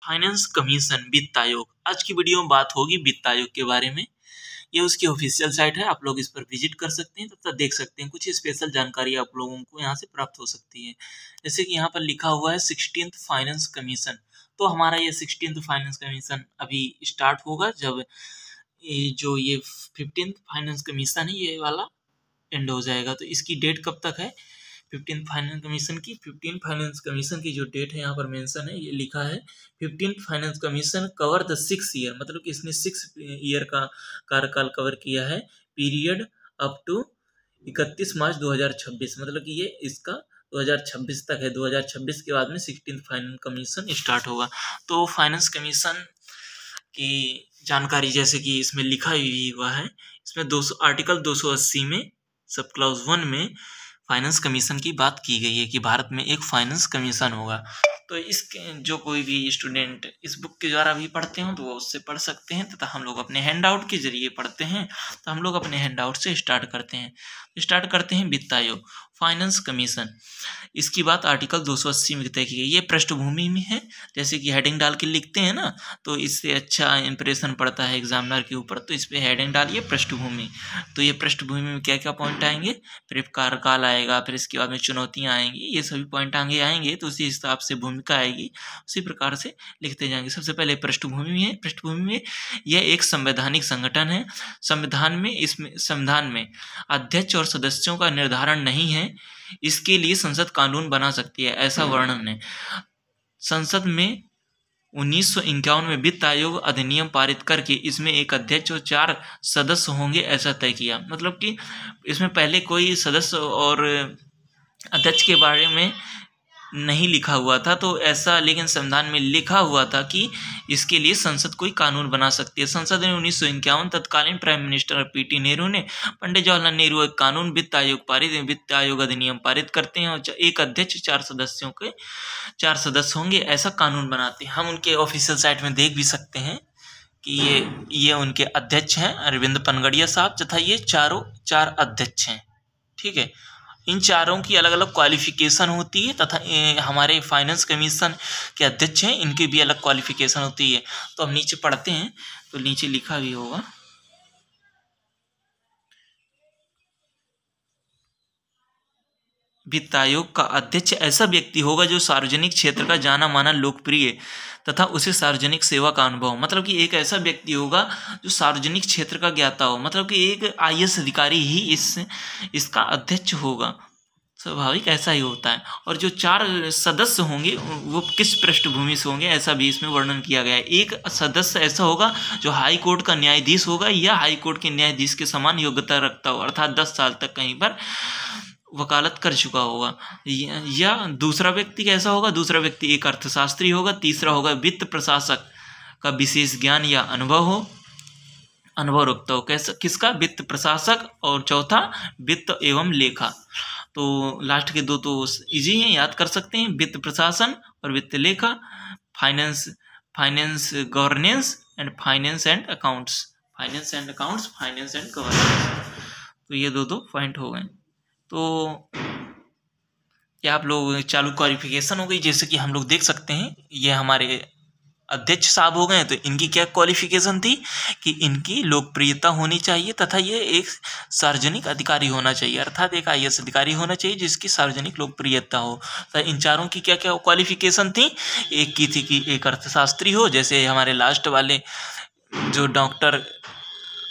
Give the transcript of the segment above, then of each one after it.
Finance commission वित्त आयोग। आज की वीडियो में बात होगी वित्त आयोग के बारे में। ये उसकी ऑफिशियल साइट है, आप लोग इस पर विजिट कर सकते हैं तथा देख सकते हैं। कुछ स्पेशल जानकारी आप लोगों को यहाँ से प्राप्त हो सकती है। जैसे कि यहाँ पर लिखा हुआ है 16th फाइनेंस कमीशन। तो हमारा ये 16th फाइनेंस कमीशन अभी स्टार्ट होगा जब ये 15th फाइनेंस कमीशन है ये वाला एंड हो जाएगा। तो इसकी डेट कब तक है 15 फाइनेंस कमीशन की जो डेट है यहाँ पर मेंशन है, ये लिखा है 15 finance commission cover the 6 year, मतलब कि इसने 6 ईयर का कार्यकाल कवर किया है। पीरियड अप टू 31 मार्च 2026, मतलब कि ये इसका 2026 तक है। 2026 के बाद में 16th फाइनेंस कमीशन स्टार्ट होगा। तो फाइनेंस कमीशन की जानकारी जैसे कि इसमें लिखा ही हुआ है, इसमें 200 आर्टिकल 280 में सब क्लाउज 1 में फाइनेंस कमीशन की बात की गई है कि भारत में एक फाइनेंस कमीशन होगा। तो इसके जो कोई भी स्टूडेंट इस बुक के द्वारा भी पढ़ते हो तो वो उससे पढ़ सकते हैं, तथा हम लोग अपने हैंड आउट के जरिए पढ़ते हैं। तो हम लोग अपने हैंड आउट से स्टार्ट करते हैं वित्त आयोग फाइनेंस कमीशन। इसकी बात आर्टिकल 280 में तय की गई। ये पृष्ठभूमि में है, जैसे कि हेडिंग डाल के लिखते हैं ना, तो इससे अच्छा इंप्रेशन पड़ता है एग्जामिनर के ऊपर। तो इस पे हेडिंग डालिए पृष्ठभूमि। तो ये पृष्ठभूमि में क्या क्या पॉइंट आएंगे, फिर कार्यकाल आएगा, फिर इसके बाद में चुनौतियां आएंगी, ये सभी पॉइंट आगे आएंगे। तो उसी हिसाब से भूमिका आएगी, उसी प्रकार से लिखते जाएंगे। सबसे पहले पृष्ठभूमि है। पृष्ठभूमि में यह एक संवैधानिक संगठन है। संविधान में अध्यक्ष और सदस्यों का निर्धारण नहीं है, इसके लिए संसद कानून बना सकती है, ऐसा वर्णन है। संसद में 1951 में वित्त आयोग अधिनियम पारित करके इसमें एक अध्यक्ष और 4 सदस्य होंगे, ऐसा तय किया। मतलब कि इसमें पहले कोई सदस्य और अध्यक्ष के बारे में नहीं लिखा हुआ था, तो ऐसा लेकिन संविधान में लिखा हुआ था कि इसके लिए संसद कोई कानून बना सकती है। संसद ने 1951 तत्कालीन प्राइम मिनिस्टर पीटी नेहरू ने पंडित जवाहरलाल नेहरू एक कानून वित्त आयोग अधिनियम पारित करते हैं और एक अध्यक्ष 4 सदस्यों के 4 सदस्य होंगे, ऐसा कानून बनाते हैं। हम उनके ऑफिशियल साइट में देख भी सकते हैं कि ये उनके अध्यक्ष हैं अरविंद पनगड़िया साहब, तथा ये चारों 4 अध्यक्ष हैं। ठीक है, इन चारों की अलग अलग क्वालिफिकेशन होती है, तथा हमारे फाइनेंस कमीशन के अध्यक्ष हैं, इनकी भी अलग क्वालिफिकेशन होती है। तो हम नीचे पढ़ते हैं, तो नीचे लिखा भी होगा वित्त आयोग का अध्यक्ष ऐसा व्यक्ति होगा जो सार्वजनिक क्षेत्र का जाना माना लोकप्रिय तथा उसे सार्वजनिक सेवा का अनुभव, मतलब कि एक ऐसा व्यक्ति होगा जो सार्वजनिक क्षेत्र का ज्ञाता हो, मतलब कि एक आईएएस अधिकारी ही इसका अध्यक्ष होगा। स्वाभाविक ऐसा ही होता है। और जो 4 सदस्य होंगे वो किस पृष्ठभूमि से होंगे, ऐसा भी इसमें वर्णन किया गया है। एक सदस्य ऐसा होगा जो हाई कोर्ट का न्यायाधीश होगा या हाई कोर्ट के न्यायाधीश के समान योग्यता रखता हो, अर्थात 10 साल तक कहीं पर वकालत कर चुका होगा। या दूसरा व्यक्ति कैसा होगा, दूसरा व्यक्ति एक अर्थशास्त्री होगा। तीसरा होगा वित्त प्रशासक का विशेष ज्ञान या अनुभव रखता हो। कैसा, किसका, वित्त प्रशासक। और चौथा वित्त एवं लेखा। तो लास्ट के 2 तो इजी हैं, याद कर सकते हैं, वित्त प्रशासन और वित्त लेखा। Finance governance and finance and accounts, finance and governance. तो ये 2 पॉइंट हो गए। तो क्या आप लोग चालू क्वालिफिकेशन हो गई, जैसे कि हम लोग देख सकते हैं ये हमारे अध्यक्ष साहब हो गए। तो इनकी क्या क्वालिफिकेशन थी कि इनकी लोकप्रियता होनी चाहिए तथा ये एक सार्वजनिक अधिकारी होना चाहिए, अर्थात एक आईएएस अधिकारी होना चाहिए जिसकी सार्वजनिक लोकप्रियता हो। तो इन चारों की क्या क्या क्वालिफिकेशन थी। एक की थी कि एक अर्थशास्त्री हो, जैसे हमारे लास्ट वाले जो डॉक्टर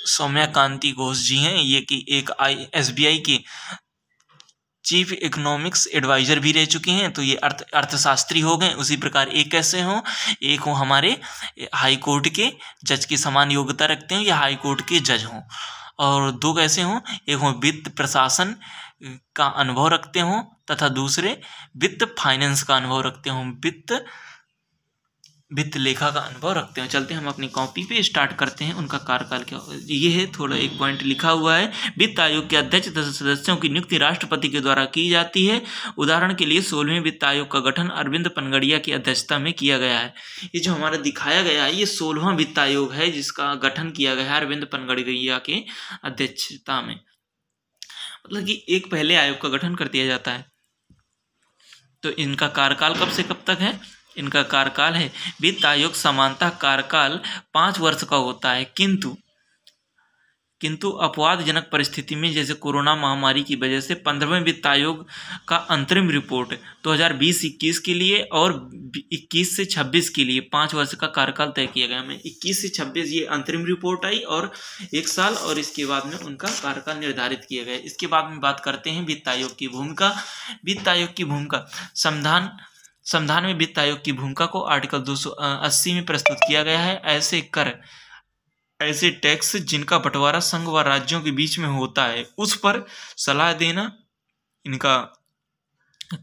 सौम्यकांति घोष जी हैं, ये कि एक एसबीआई की चीफ इकोनॉमिक्स एडवाइजर भी रह चुके हैं, तो ये अर्थशास्त्री हो गए। उसी प्रकार एक कैसे हो, एक हो हमारे हाई कोर्ट के जज की समान योग्यता रखते हैं या हाई कोर्ट के जज हों। और 2 कैसे हों, एक हो वित्त प्रशासन का अनुभव रखते हों तथा दूसरे वित्त फाइनेंस का अनुभव रखते हों, वित्त लेखा का अनुभव रखते हैं। चलते हैं हम अपनी कॉपी पे, स्टार्ट करते हैं उनका कार्यकाल क्या। ये है थोड़ा एक पॉइंट लिखा हुआ है, वित्त आयोग के अध्यक्ष तथा सदस्यों की नियुक्ति राष्ट्रपति के द्वारा की जाती है। उदाहरण के लिए 16वें वित्त आयोग का गठन अरविंद पनगड़िया की अध्यक्षता में किया गया है। ये जो हमारा दिखाया गया है ये 16वां वित्त आयोग है जिसका गठन किया गया है अरविंद पनगड़िया के अध्यक्षता में। मतलब कि एक पहले आयोग का गठन कर दिया जाता है। तो इनका कार्यकाल कब से कब तक है, इनका कार्यकाल है। वित्त आयोग सामान्यतः कार्यकाल 5 वर्ष का होता है, किंतु अपवादजनक परिस्थिति में जैसे कोरोना महामारी की वजह से 15वें वित्त आयोग का अंतरिम रिपोर्ट 2020-21 के लिए और 21 से 26 के लिए 5 वर्ष का कार्यकाल तय किया गया। में 21 से 26 ये अंतरिम रिपोर्ट आई और 1 साल, और इसके बाद में उनका कार्यकाल निर्धारित किया गया। इसके बाद में बात करते हैं वित्त आयोग की भूमिका। वित्त आयोग की भूमिका संविधान में वित्त आयोग की भूमिका को आर्टिकल 280 में प्रस्तुत किया गया है। ऐसे टैक्स जिनका बंटवारा संघ व राज्यों के बीच में होता है उस पर सलाह देना इनका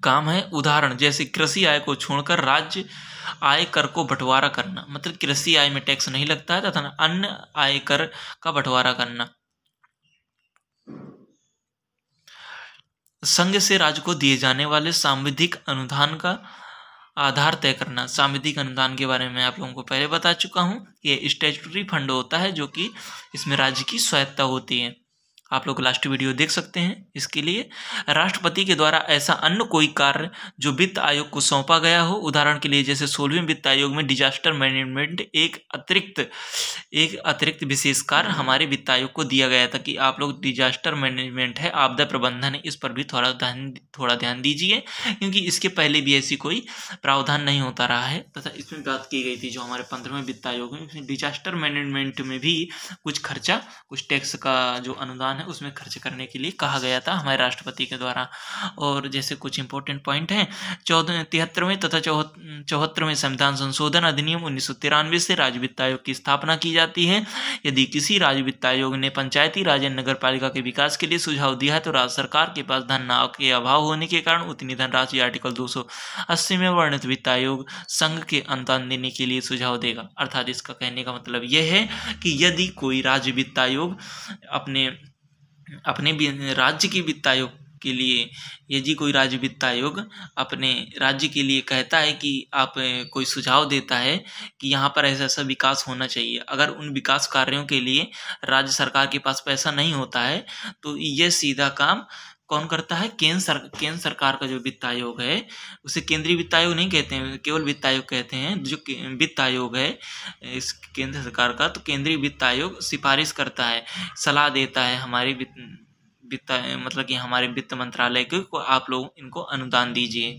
काम है। उदाहरण जैसे कृषि आय को छोड़कर राज्य आय कर को बंटवारा करना, मतलब कृषि आय में टैक्स नहीं लगता है, तथा अन्य आय कर का बंटवारा करना। संघ से राज्य को दिए जाने वाले सांविधिक अनुदान का आधार तय करना। सांविधिक अनुदान के बारे में आप लोगों को पहले बता चुका हूँ। ये स्टैट्यूटरी फंड होता है जो कि इसमें राज्य की स्वायत्ता होती है। आप लोग लास्ट वीडियो देख सकते हैं। इसके लिए राष्ट्रपति के द्वारा ऐसा अन्य कोई कार्य जो वित्त आयोग को सौंपा गया हो, उदाहरण के लिए जैसे 16वें वित्त आयोग में डिजास्टर मैनेजमेंट एक अतिरिक्त विशेष कार्य हमारे वित्त आयोग को दिया गया था कि आप लोग डिजास्टर मैनेजमेंट है, आपदा प्रबंधन है, इस पर भी थोड़ा ध्यान दीजिए, क्योंकि इसके पहले भी ऐसी कोई प्रावधान नहीं होता रहा है। तथा इसमें बात की गई थी जो हमारे 15वें वित्त आयोग में डिजास्टर मैनेजमेंट में भी कुछ खर्चा, कुछ टैक्स का जो अनुदान उसमें खर्च करने के लिए कहा गया था हमारे राष्ट्रपति के द्वारा। और जैसे कुछ इंपॉर्टेंट पॉइंट हैं, 73वें तथा 74वें संविधान संशोधन अधिनियम 1993 से राज्य वित्त आयोग की स्थापना की जाती है। यदि किसी राज्य वित्त आयोग ने पंचायती राज या नगर पालिका के विकास के लिए सुझाव दिया है तो राज्य सरकार के पास धन के अभाव होने के कारण उतनी धनराशि आर्टिकल 280 में वर्णित वित्त आयोग संघ के अनुदान देने के लिए सुझाव देगा। अर्थात इसका कहने का मतलब यह है कि यदि कोई राज्य वित्त आयोग अपने राज्य के वित्त आयोग के लिए, यदि कोई राज्य वित्त आयोग अपने राज्य के लिए कहता है कि आप कोई सुझाव देता है कि यहाँ पर ऐसा ऐसा विकास होना चाहिए, अगर उन विकास कार्यों के लिए राज्य सरकार के पास पैसा नहीं होता है तो यह सीधा काम कौन करता है? केंद्र सरकार का जो वित्त आयोग है उसे केंद्रीय वित्त आयोग नहीं कहते हैं, केवल वित्त आयोग कहते हैं। जो वित्त आयोग है इस केंद्र सरकार का, तो केंद्रीय वित्त आयोग सिफारिश करता है, सलाह देता है हमारे मतलब कि हमारे वित्त मंत्रालय को आप लोग इनको अनुदान दीजिए।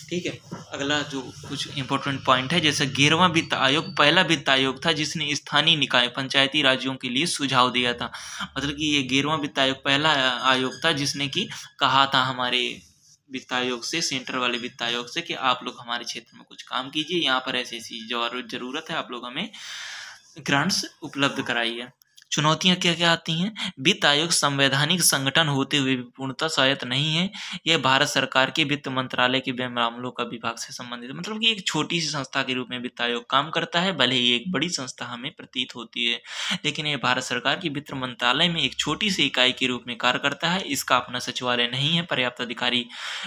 ठीक है। अगला जो कुछ इंपॉर्टेंट पॉइंट है, जैसे 11वां वित्त आयोग पहला वित्त आयोग था जिसने स्थानीय निकाय पंचायती राज्यों के लिए सुझाव दिया था। मतलब कि ये 11वां वित्त आयोग पहला आयोग था जिसने कि कहा था हमारे वित्त आयोग से, सेंटर वाले वित्त आयोग से, कि आप लोग हमारे क्षेत्र में कुछ काम कीजिए, यहाँ पर ऐसी ऐसी जरूरत है, आप लोग हमें ग्रांट्स उपलब्ध कराइए। चुनौतियां क्या क्या आती हैं? वित्त आयोग संवैधानिक संगठन होते हुए भी पूर्णतः स्वायत्त नहीं है। यह भारत सरकार के वित्त मंत्रालय के व्यय मामलों का विभाग से संबंधित, मतलब कि एक छोटी सी संस्था के रूप में वित्त आयोग काम करता है। भले ही एक बड़ी संस्था हमें प्रतीत होती है, लेकिन यह भारत सरकार की वित्त मंत्रालय में एक छोटी सी इकाई के रूप में कार्य करता है। इसका अपना सचिवालय नहीं है, पर्याप्त अधिकारी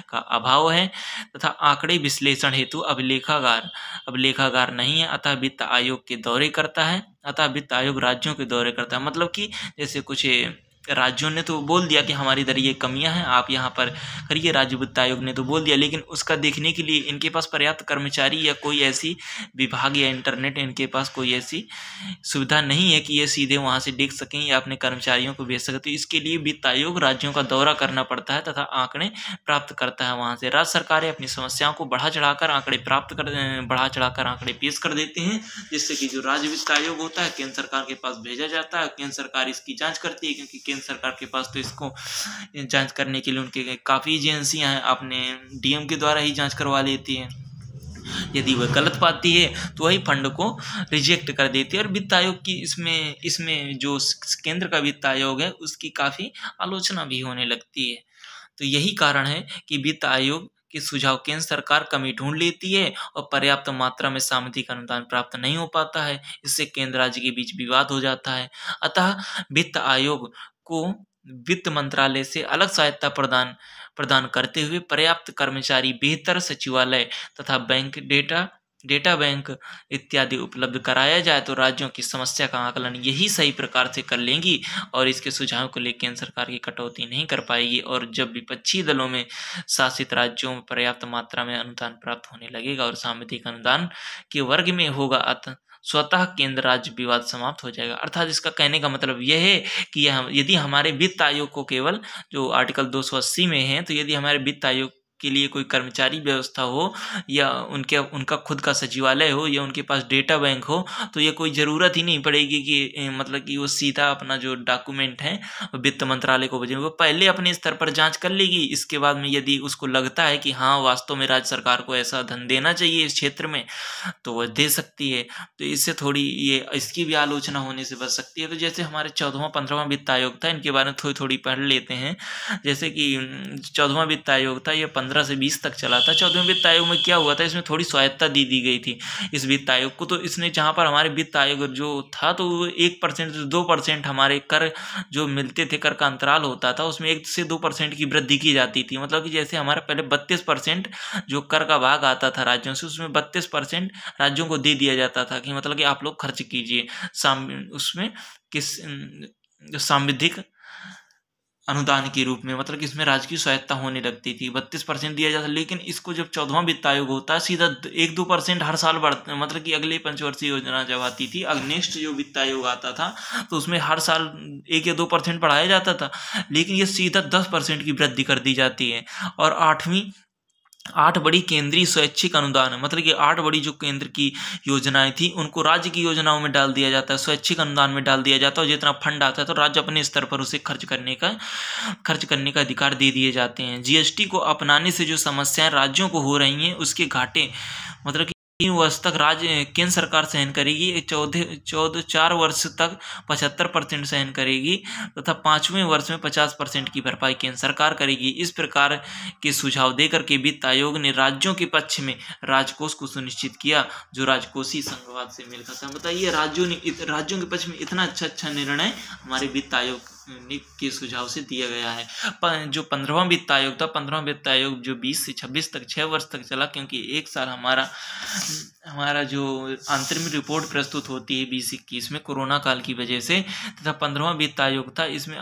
का अभाव है, तथा आंकड़े विश्लेषण हेतु अभिलेखागार नहीं है। अतः वित्त आयोग के दौरे करता है, अतः वित्त आयोग राज्यों के दौरे करता है। मतलब कि जैसे कुछ राज्यों ने तो बोल दिया कि हमारी इधर ये कमियां हैं, आप यहाँ पर करिए, राज्य वित्त आयोग ने तो बोल दिया, लेकिन उसका देखने के लिए इनके पास पर्याप्त कर्मचारी या कोई ऐसी विभाग या इंटरनेट, इनके पास कोई ऐसी सुविधा नहीं है कि ये सीधे वहाँ से देख सकें या अपने कर्मचारियों को भेज सकें। तो इसके लिए वित्त आयोग राज्यों का दौरा करना पड़ता है तथा आंकड़े प्राप्त करता है वहाँ से। राज्य सरकारें अपनी समस्याओं को बढ़ा चढ़ाकर आंकड़े पेश कर देते हैं, जिससे कि जो राज्य वित्त आयोग होता है केंद्र सरकार के पास भेजा जाता है। केंद्र सरकार इसकी जांच करती है, क्योंकि केंद्र सरकार के पास तो इसको जांच करने के लिए उनके काफ़ी एजेंसियां हैं, अपने डीएम के द्वारा ही जांच करवा लेती है। यदि वह गलत पाती है तो वही फंड को रिजेक्ट कर देती है। और वित्त आयोग की इसमें जो केंद्र का वित्त आयोग है उसकी काफ़ी आलोचना भी होने लगती है। तो यही कारण है कि वित्त आयोग के सुझाव केंद्र सरकार कमी ढूंढ लेती है और पर्याप्त मात्रा में सामूहिक अनुदान प्राप्त नहीं हो पाता है। इससे केंद्र राज्य के बीच विवाद हो जाता है। अतः वित्त आयोग को वित्त मंत्रालय से अलग स्वायत्ता प्रदान करते हुए पर्याप्त कर्मचारी, बेहतर सचिवालय तथा बैंक डेटा डेटा बैंक इत्यादि उपलब्ध कराया जाए तो राज्यों की समस्या का आकलन यही सही प्रकार से कर लेंगी और इसके सुझाव को लेकर केंद्र सरकार की कटौती नहीं कर पाएगी। और जब विपक्षी दलों में शासित राज्यों में पर्याप्त मात्रा में अनुदान प्राप्त होने लगेगा और सांविधिक अनुदान के वर्ग में होगा, अतः स्वतः केंद्र राज्य विवाद समाप्त हो जाएगा। अर्थात इसका कहने का मतलब यह है कि यदि हमारे वित्त आयोग को केवल जो आर्टिकल 280 में है, तो यदि हमारे वित्त आयोग के लिए कोई कर्मचारी व्यवस्था हो या उनका खुद का सचिवालय हो या उनके पास डेटा बैंक हो, तो ये कोई ज़रूरत ही नहीं पड़ेगी कि मतलब कि वो सीधा अपना जो डॉक्यूमेंट है वित्त मंत्रालय को भेजेंगे। वो पहले अपने स्तर पर जांच कर लेगी। इसके बाद में यदि उसको लगता है कि हाँ वास्तव में राज्य सरकार को ऐसा धन देना चाहिए इस क्षेत्र में, तो वह दे सकती है। तो इससे थोड़ी ये इसकी भी आलोचना होने से बच सकती है। तो जैसे हमारे 14वां 15वां वित्त आयोग था, इनके बारे में थोड़ी थोड़ी पढ़ लेते हैं। जैसे कि 14वां वित्त आयोग था, ये 15 से 20 तक चला था। 14वें वित्त आयोग में क्या हुआ था, इसमें थोड़ी स्वायत्ता दी गई थी इस वित्त आयोग को। तो इसने जहाँ पर हमारे वित्त आयोग जो था, तो 1% से 2% हमारे कर जो मिलते थे, कर का अंतराल होता था, उसमें 1 से 2% की वृद्धि की जाती थी। मतलब कि जैसे हमारा पहले 32% जो कर का भाग आता था राज्यों से, उसमें 32% राज्यों को दे दिया जाता था कि मतलब कि आप लोग खर्च कीजिए उसमें किस जो सांविधिक अनुदान के रूप में, मतलब कि इसमें राज्य की स्वायत्ता होने लगती थी। 32% दिया जाता। लेकिन इसको जब 14वां वित्त आयोग होता है, सीधा 1-2% हर साल बढ़ता, मतलब कि अगले पंचवर्षीय योजना जब आती थी, नेक्स्ट जो वित्त आयोग आता था, तो उसमें हर साल 1 या 2% बढ़ाया जाता था। लेकिन ये सीधा 10% की वृद्धि कर दी जाती है। और 8 बड़ी केंद्रीय स्वैच्छिक अनुदान है, मतलब कि 8 बड़ी जो केंद्र की योजनाएं थी, उनको राज्य की योजनाओं में डाल दिया जाता है, स्वैच्छिक अनुदान में डाल दिया जाता है। और जितना फंड आता है तो राज्य अपने स्तर पर उसे खर्च करने का अधिकार दे दिए जाते हैं। जीएसटी को अपनाने से जो समस्याएं राज्यों को हो रही हैं, उसके घाटे मतलब कि 3 वर्ष तक राज्य केंद्र सरकार सहन करेगी, 4 वर्ष तक 75% सहन करेगी तथा 5वें वर्ष में 50% की भरपाई केंद्र सरकार करेगी। इस प्रकार के सुझाव देकर के वित्त आयोग ने राज्यों के पक्ष में राजकोष को सुनिश्चित किया, जो राजकोषीय संघवाद से मेल खाता है। बताइए, राज्यों के पक्ष में इतना अच्छा निर्णय हमारे वित्त आयोग के सुझाव से दिया गया है। जो 15वां वित्त आयोग था, 15वां वित्त आयोग जो 20 से 26 तक 6 वर्ष तक चला, क्योंकि एक साल हमारा जो अंतरिम रिपोर्ट प्रस्तुत होती है 2021 में कोरोना काल की वजह से, तथा 15वां वित्त आयोग था, इसमें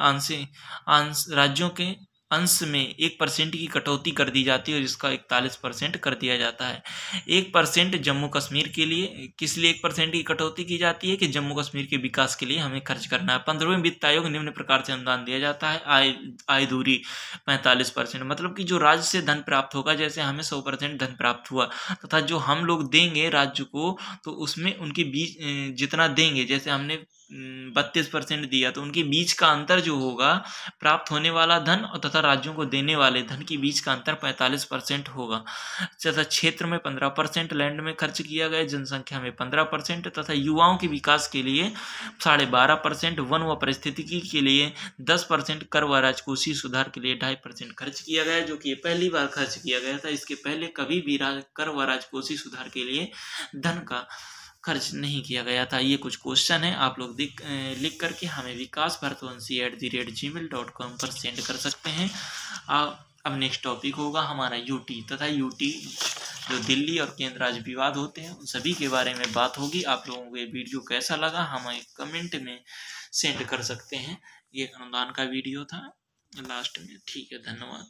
राज्यों के अंश में 1% की कटौती कर दी जाती है और जिसका 41% कर दिया जाता है। 1% जम्मू कश्मीर के लिए, किस लिए 1% की कटौती की जाती है कि जम्मू कश्मीर के विकास के लिए हमें खर्च करना है। 15वें वित्त आयोग निम्न प्रकार से अनुदान दिया जाता है। आय दूरी 45%, मतलब कि जो राज्य से धन प्राप्त होगा, जैसे हमें 100% धन प्राप्त हुआ, तथा जो हम लोग देंगे राज्य को, तो उसमें उनके बीच जितना देंगे, जैसे हमने 32% दिया, तो उनके बीच का अंतर जो होगा, प्राप्त होने वाला धन और तथा राज्यों को देने वाले धन के बीच का अंतर 45% होगा। तथा क्षेत्र में 15% लैंड में खर्च किया गया, जनसंख्या में 15%, तथा युवाओं के विकास के लिए 12.5%, वन व पारिस्थितिकी के लिए 10%, कर व राजकोषीय सुधार के लिए 2.5% खर्च किया गया, जो कि पहली बार खर्च किया गया था। इसके पहले कभी भी कर व राजकोषीय सुधार के लिए धन का खर्च नहीं किया गया था। ये कुछ क्वेश्चन है, आप लोग लिख करके हमें vikasbharatvanshi@gmail.com पर सेंड कर सकते हैं। अब नेक्स्ट टॉपिक होगा हमारा यूटी, तथा यूटी जो दिल्ली और केंद्र राज्य विवाद होते हैं, उन सभी के बारे में बात होगी। आप लोगों को ये वीडियो कैसा लगा हमें कमेंट में सेंड कर सकते हैं। ये अनुदान का वीडियो था लास्ट में। ठीक है, धन्यवाद।